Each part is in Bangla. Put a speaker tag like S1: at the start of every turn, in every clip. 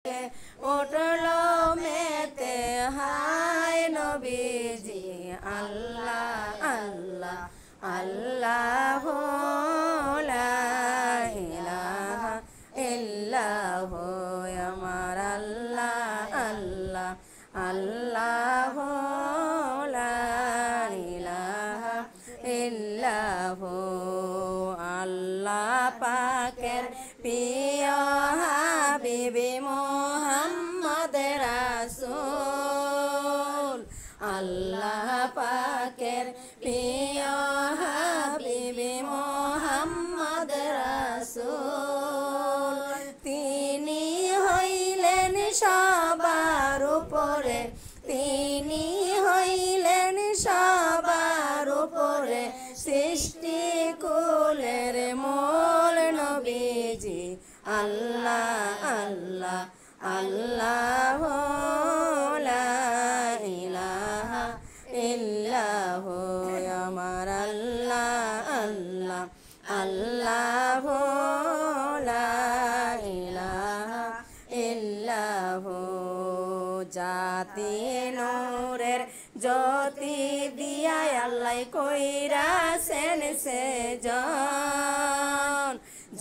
S1: উঠলো মেতে হায় নবীজি আল্লাহ আল্লাহ আল্লাহ লা ইলাহা ইল্লাহু আমার আল্লাহ আল্লাহ আল্লাহ লা ইলাহা ইল্লাহু আল্লাহ পাকের প্রিয় হাবিবি মুহাম্মদ রাসূল আল্লাহ পাকের প্রিয় হাবিবি মুহাম্মদ রাসূল তিনি হইলেন সবার উপরে তিনি হইলেন সবার উপরে সৃষ্টি কুলের মূল নবীজি আল্লাহ আল্লাহ আল্লাহ লা ইলাহা ইল্লাহু আমার আল্লাহ আল্লাহ আল্লাহ লা ইলাহা ইল্লাহু জাতি নূরের জ্যোতি দিয়া আল্লাহ কইরাছেন সেজন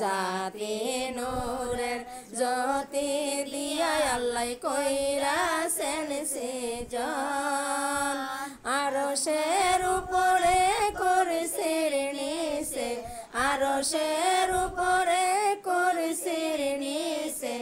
S1: জাতি নূরের জ্যোতি দিয়া আল্লাহ কইরাছেন সেজন আরশের উপরে কুরসির নিচে আরশের উপরে কুরসির নিচে